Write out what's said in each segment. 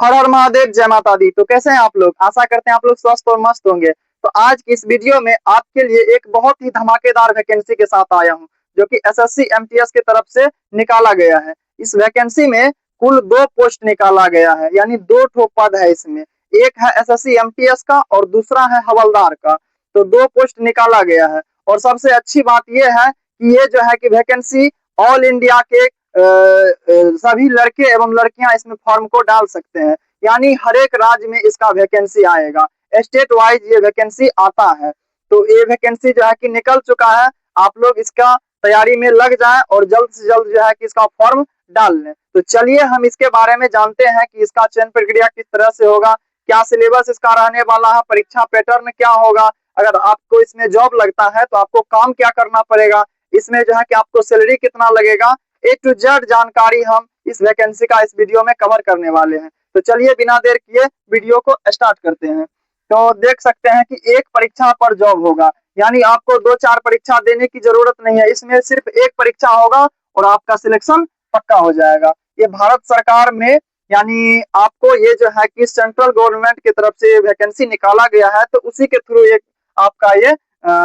हर हर महादेव, जय माता दी। तो कैसे हैं आप लोग? आशा करते हैं आप लोग स्वस्थ और मस्त होंगे। तो आज की इस वीडियो में आपके लिए एक बहुत ही धमाकेदार वैकेंसी के साथ आया हूं, जो कि एसएससी एमटीएस की तरफ से निकाला गया है। इस वैकेंसी में कुल 2 पोस्ट निकाला गया है, यानी 2 पद है इसमें। एक है एसएससी एमटीएस का और दूसरा है हवलदार का। तो 2 पोस्ट निकाला गया है। और सबसे अच्छी बात यह है कि ये जो है कि वैकेंसी ऑल इंडिया के सभी लड़के एवं लड़कियां इसमें फॉर्म को डाल सकते हैं, यानी हर एक राज्य में इसका वैकेंसी आएगा। स्टेट वाइज ये वैकेंसी आता है। तो ये वैकेंसी जो है कि निकल चुका है। आप लोग इसका तैयारी में लग जाएं और जल्द से जल्द जो है कि इसका फॉर्म डाल लें। तो चलिए हम इसके बारे में जानते हैं कि इसका चयन प्रक्रिया किस तरह से होगा, क्या सिलेबस इसका रहने वाला है, परीक्षा पैटर्न क्या होगा, अगर आपको इसमें जॉब लगता है तो आपको काम क्या करना पड़ेगा, इसमें जो है कि आपको सैलरी कितना लगेगा, ए टू जेड जानकारी हम इस वैकेंसी का इस वीडियो में कवर करने वाले हैं। तो चलिए बिना देर किए वीडियो को स्टार्ट करते हैं। तो देख सकते हैं कि एक परीक्षा पर जॉब होगा, यानी आपको 2-4 परीक्षा देने की जरूरत नहीं है। इसमें सिर्फ एक परीक्षा होगा और आपका सिलेक्शन पक्का हो जाएगा। ये भारत सरकार में, यानी आपको ये जो है कि सेंट्रल गवर्नमेंट की तरफ से वैकेंसी निकाला गया है, तो उसी के थ्रू एक आपका ये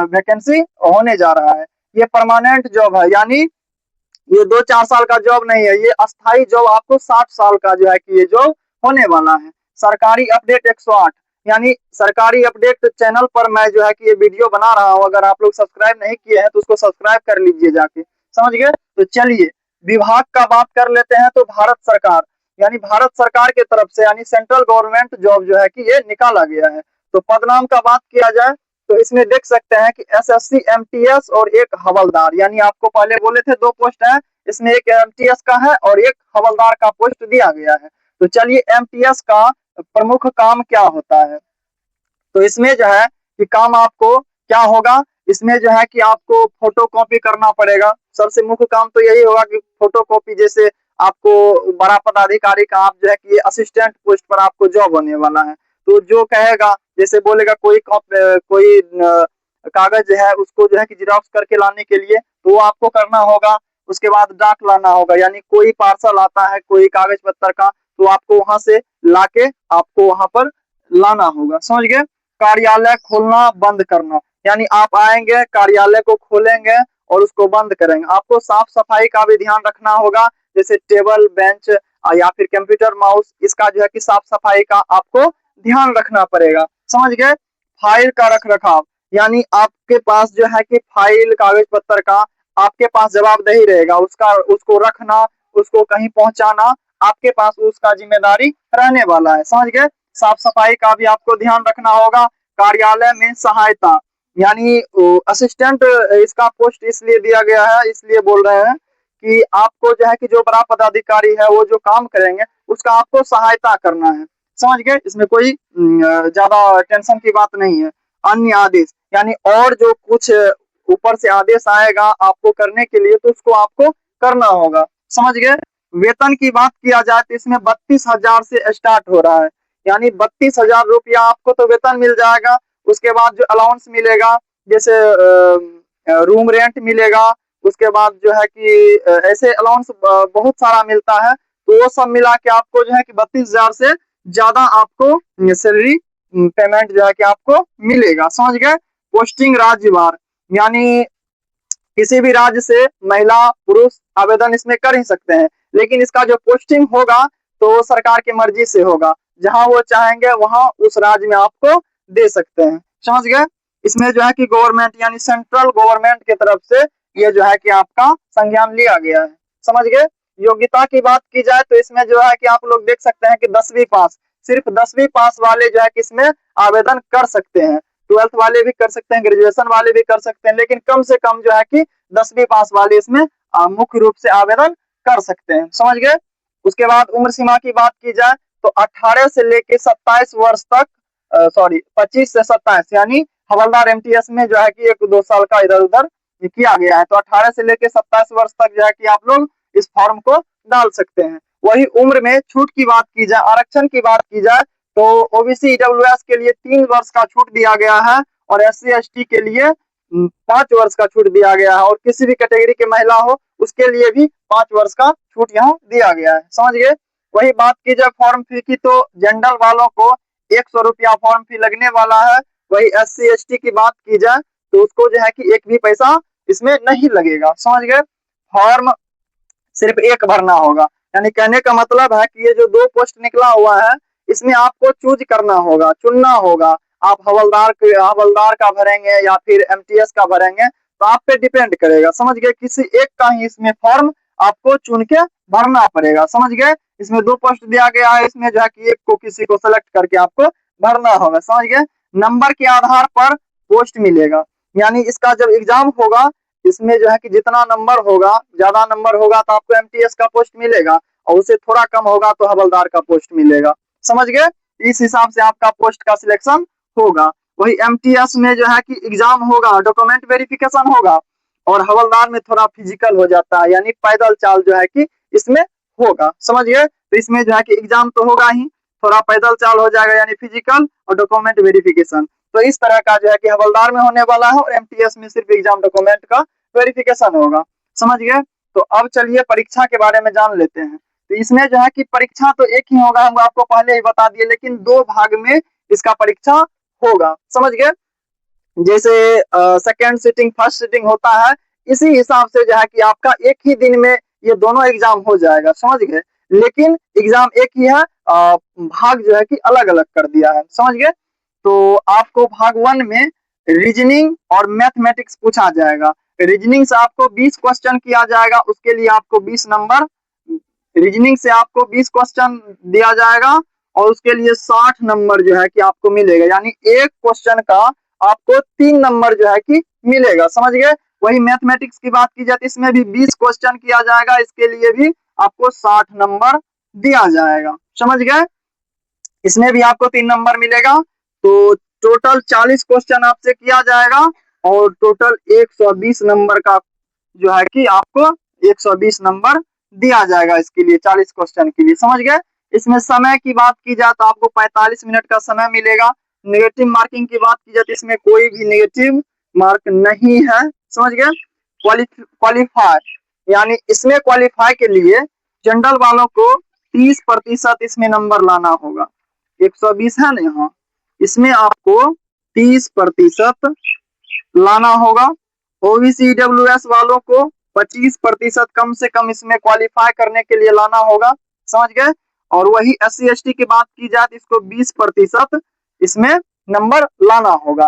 वैकेंसी होने जा रहा है। ये परमानेंट जॉब है, यानी ये 2-4 साल का जॉब नहीं है, ये अस्थाई जॉब आपको 60 साल का जो है कि ये जॉब होने वाला है। सरकारी अपडेट 108, यानी सरकारी अपडेट चैनल पर मैं जो है कि ये वीडियो बना रहा हूँ। अगर आप लोग सब्सक्राइब नहीं किए हैं तो उसको सब्सक्राइब कर लीजिए जाके, समझ गए। तो चलिए विभाग का बात कर लेते हैं। तो भारत सरकार, यानी भारत सरकार की तरफ से, यानी सेंट्रल गवर्नमेंट जॉब जो है कि ये निकाला गया है। तो पदनाम का बात किया जाए तो इसमें देख सकते हैं कि एसएससी एमटीएस और एक हवलदार, यानी आपको पहले बोले थे 2 पोस्ट है, इसमें एक एमटीएस का है और एक हवलदार का पोस्ट दिया गया है। तो चलिए एमटीएस का प्रमुख काम क्या होता है। तो इसमें जो है कि काम आपको क्या होगा, इसमें जो है कि आपको फोटो कॉपी करना पड़ेगा। सबसे मुख्य काम तो यही होगा कि फोटो कॉपी, जैसे आपको बड़ा पदाधिकारी का आप जो है कि असिस्टेंट पोस्ट पर आपको जॉब होने वाला है। तो जो कहेगा, जैसे बोलेगा कोई कागज है उसको जो है कि जिरॉक्स करके लाने के लिए, तो वो आपको करना होगा। उसके बाद डाक लाना होगा, यानी कोई पार्सल आता है कोई कागज पत्तर का, तो आपको वहां से लाके आपको वहां पर लाना होगा, समझ गए। कार्यालय खोलना बंद करना, यानी आप आएंगे कार्यालय को खोलेंगे और उसको बंद करेंगे। आपको साफ सफाई का भी ध्यान रखना होगा, जैसे टेबल बेंच या फिर कंप्यूटर माउस, इसका जो है कि साफ सफाई का आपको ध्यान रखना पड़ेगा, समझ गए। फाइल का रख रखाव, यानी आपके पास जो है कि फाइल कागज पत्तर का आपके पास जवाबदेही रहेगा, उसको रखना, उसको कहीं पहुंचाना आपके पास उसका जिम्मेदारी रहने वाला है, समझ गए। साफ सफाई का भी आपको ध्यान रखना होगा। कार्यालय में सहायता, यानी असिस्टेंट इसका पोस्ट इसलिए दिया गया है, इसलिए बोल रहे हैं कि आपको जो है कि जो बड़ा पदाधिकारी है वो जो काम करेंगे उसका आपको सहायता करना है, समझ गए। इसमें कोई ज्यादा टेंशन की बात नहीं है। अन्य आदेश, यानी और जो कुछ ऊपर से आदेश आएगा आपको करने के लिए, तो उसको आपको करना होगा, समझ गए। वेतन की बात किया जाए तो इसमें 32,000 से स्टार्ट हो रहा है, यानी 32,000 रुपया आपको तो वेतन मिल जाएगा। उसके बाद जो अलाउंस मिलेगा, जैसे रूम रेंट मिलेगा, उसके बाद जो है कि ऐसे अलाउंस बहुत सारा मिलता है। तो वो सब मिला के आपको जो है कि 32,000 से ज्यादा आपको सैलरी पेमेंट जो है कि आपको मिलेगा, समझ गए। पोस्टिंग राज्यवार, यानी किसी भी राज्य से महिला पुरुष आवेदन इसमें कर ही सकते हैं, लेकिन इसका जो पोस्टिंग होगा तो वो सरकार की मर्जी से होगा, जहां वो चाहेंगे वहां उस राज्य में आपको दे सकते हैं, समझ गए। इसमें जो है कि गवर्नमेंट, यानी सेंट्रल गवर्नमेंट की तरफ से ये जो है कि आपका संज्ञान लिया गया है, समझ गए। योग्यता की बात की जाए तो इसमें जो है कि आप लोग देख सकते हैं कि 10वीं पास, सिर्फ 10वीं पास वाले जो है कि इसमें आवेदन कर सकते हैं। 12th वाले भी कर सकते हैं, ग्रेजुएशन वाले भी कर सकते हैं, लेकिन कम से कम जो है कि 10वीं पास वाले इसमें मुख्य रूप से आवेदन कर सकते हैं, समझ गए। उसके बाद उम्र सीमा की बात की जाए तो 18 से लेके 27 वर्ष तक, 25 से 27, यानी हवलदार एमटीएस में जो है कि 1-2 साल का इधर उधर किया गया है। तो 18 से लेके 27 वर्ष तक जो है कि आप लोग इस फॉर्म को डाल सकते हैं। वही उम्र में छूट की बात की जाए, आरक्षण की बात की जाए तो ओबीसी ईडब्ल्यूएस के लिए 3 वर्ष का छूट दिया गया है और एससी एसटी के लिए 5 वर्ष का छूट दिया गया है, और किसी भी कैटेगरी की महिला हो उसके लिए भी 5 वर्ष का छूट यहाँ दिया गया है, समझ गए। वही बात की जाए फॉर्म फी की, तो जनरल वालों को 100 रुपया फॉर्म फी लगने वाला है। वही SC ST की बात की जाए तो उसको जो है कि एक भी पैसा इसमें नहीं लगेगा, समझ गए। फॉर्म सिर्फ एक भरना होगा, यानी कहने का मतलब है कि ये जो 2 पोस्ट निकला हुआ है इसमें आपको चूज करना होगा, चुनना होगा। आप हवलदार का भरेंगे या फिर MTS का भरेंगे, तो आप पे डिपेंड करेगा, समझ गए। किसी एक का ही इसमें फॉर्म आपको चुन के भरना पड़ेगा, समझ गए। इसमें 2 पोस्ट दिया गया है, इसमें जो है कि एक को किसी को सेलेक्ट करके आपको भरना होगा, समझ गए। नंबर के आधार पर पोस्ट मिलेगा, यानी इसका जब एग्जाम होगा इसमें जो है कि जितना नंबर होगा, ज्यादा नंबर होगा तो आपको MTS का पोस्ट मिलेगा, और उससे थोड़ा कम होगा तो हवलदार का पोस्ट मिलेगा, समझ गए। इस हिसाब से आपका पोस्ट का सिलेक्शन होगा। वही MTS में जो है कि एग्जाम होगा, डॉक्यूमेंट वेरिफिकेशन होगा, और हवलदार में थोड़ा फिजिकल हो जाता है, यानी पैदल चाल जो है कि इसमें होगा, समझ गए। तो इसमें जो है कि एग्जाम तो होगा ही, थोड़ा पैदल चाल हो जाएगा, यानी फिजिकल और डॉक्यूमेंट वेरिफिकेशन। तो इस तरह का जो है कि हवलदार में होने वाला है, और MTS में सिर्फ एग्जाम डॉक्यूमेंट का वेरिफिकेशन होगा, समझ गए। तो अब चलिए परीक्षा के बारे में जान लेते हैं। तो इसमें जो है कि परीक्षा तो एक ही होगा, हम आपको पहले ही बता दिए, लेकिन 2 भाग में इसका परीक्षा होगा, समझ गए। जैसे सेकेंड सिटिंग फर्स्ट सिटिंग होता है, इसी हिसाब से जो है कि आपका एक ही दिन में ये दोनों एग्जाम हो जाएगा, समझ गए। लेकिन एग्जाम एक ही है, भाग जो है कि अलग अलग कर दिया है, समझ गए। तो आपको भाग 1 में रीजनिंग और मैथमेटिक्स पूछा जाएगा। रीजनिंग से आपको 20 क्वेश्चन किया जाएगा, उसके लिए आपको 20 नंबर। रीजनिंग से आपको 20 क्वेश्चन दिया जाएगा, और उसके लिए 60 नंबर जो है कि आपको मिलेगा, यानी एक क्वेश्चन का आपको 3 नंबर जो है कि मिलेगा, समझ गए। वही मैथमेटिक्स की बात की जाए तो इसमें भी 20 क्वेश्चन किया जाएगा, इसके लिए भी आपको 60 नंबर दिया जाएगा, समझ गए। इसमें भी आपको 3 नंबर मिलेगा, तो टोटल 40 क्वेश्चन आपसे किया जाएगा, और टोटल 120 नंबर का जो है कि आपको 120 नंबर दिया जाएगा इसके लिए, 40 क्वेश्चन के लिए, समझ गए। इसमें समय की बात की जाए तो आपको 45 मिनट का समय मिलेगा। नेगेटिव मार्किंग की बात की जाए तो इसमें कोई भी नेगेटिव मार्क नहीं है, समझ गए। क्वालिफाई, यानी इसमें क्वालिफाई के लिए जनरल वालों को 30% इसमें नंबर लाना होगा। 120 है ना यहाँ, इसमें आपको 30% लाना होगा। OBC EWS वालों को 25% कम से कम इसमें क्वालिफाई करने के लिए लाना होगा, समझ गए। और वही SC ST की बात की जाए तो इसको 20% इसमें नंबर लाना होगा।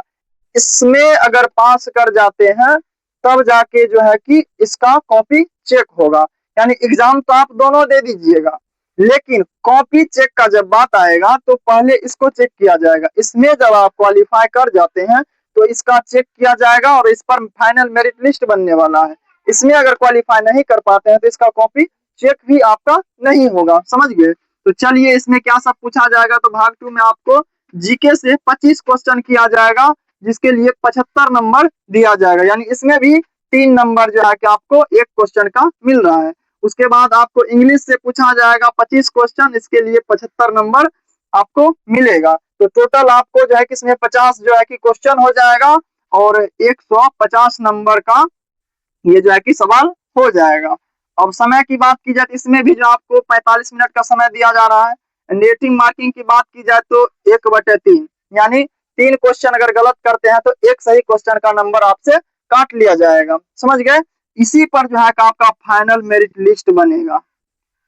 इसमें अगर पास कर जाते हैं तब जाके जो है कि इसका कॉपी चेक होगा, यानी एग्जाम तो आप दोनों दे दीजिएगा, लेकिन कॉपी चेक का जब बात आएगा तो पहले इसको चेक किया जाएगा। इसमें जब आप क्वालिफाई कर जाते हैं तो इसका चेक किया जाएगा, और इस पर फाइनल मेरिट लिस्ट बनने वाला है। इसमें अगर क्वालिफाई नहीं कर पाते हैं तो इसका कॉपी चेक भी आपका नहीं होगा, समझ गए। तो चलिए इसमें क्या सब पूछा जाएगा, तो भाग 2 में आपको जीके से 25 क्वेश्चन किया जाएगा, जिसके लिए 75 नंबर दिया जाएगा, यानी इसमें भी 3 नंबर जो है कि आपको एक क्वेश्चन का मिल रहा है। उसके बाद आपको इंग्लिश से पूछा जाएगा 25 क्वेश्चन, इसके लिए 75 नंबर आपको मिलेगा। तो टोटल आपको जो है कि इसमें 50 जो है कि क्वेश्चन हो जाएगा, और 150 नंबर का ये जो है कि सवाल हो जाएगा। अब समय की बात की जाए तो इसमें भी जो आपको 45 मिनट का समय दिया जा रहा है। नेटिंग मार्किंग की बात की जाए तो 1/3, यानी 3 क्वेश्चन अगर गलत करते हैं तो एक सही क्वेश्चन का नंबर आपसे काट लिया जाएगा, समझ गए। इसी पर जो है आपका फाइनल मेरिट लिस्ट बनेगा।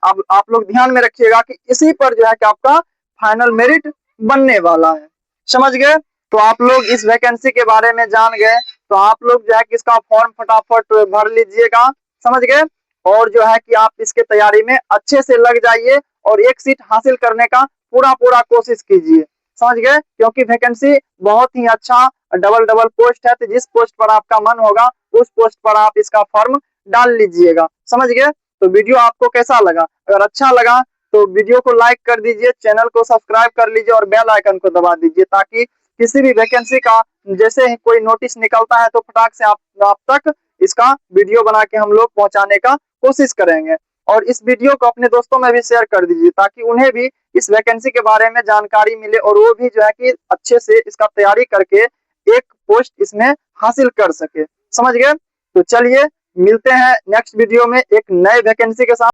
अब आप लोग ध्यान में रखिएगा कि इसी पर जो है कि आपका फाइनल मेरिट बनने वाला है, समझ गए। तो आप लोग इस वैकेंसी के बारे में जान गए, तो आप लोग जो है कि इसका फॉर्म फटाफट भर लीजिएगा, समझ गए। और जो है कि आप इसके तैयारी में अच्छे से लग जाइए, और एक सीट हासिल करने का पूरा पूरा कोशिश कीजिए, समझ गए। क्योंकि वैकेंसी बहुत ही अच्छा डबल डबल पोस्ट है, तो जिस पोस्ट पर आपका मन होगा उस पोस्ट पर आप इसका फॉर्म डाल लीजिएगा, समझ गए। तो वीडियो आपको कैसा लगा, अगर अच्छा लगा तो वीडियो को लाइक कर दीजिए, चैनल को सब्सक्राइब कर लीजिए, और बेल आइकन को दबा दीजिए, ताकि किसी भी वैकेंसी का जैसे ही कोई नोटिस निकलता है तो फटाक से आप तक इसका वीडियो बना के हम लोग पहुंचाने का कोशिश करेंगे। और इस वीडियो को अपने दोस्तों में भी शेयर कर दीजिए, ताकि उन्हें भी इस वैकेंसी के बारे में जानकारी मिले, और वो भी जो है कि अच्छे से इसका तैयारी करके एक पोस्ट इसमें हासिल कर सके, समझ गए। तो चलिए मिलते हैं नेक्स्ट वीडियो में एक नए वैकेंसी के साथ।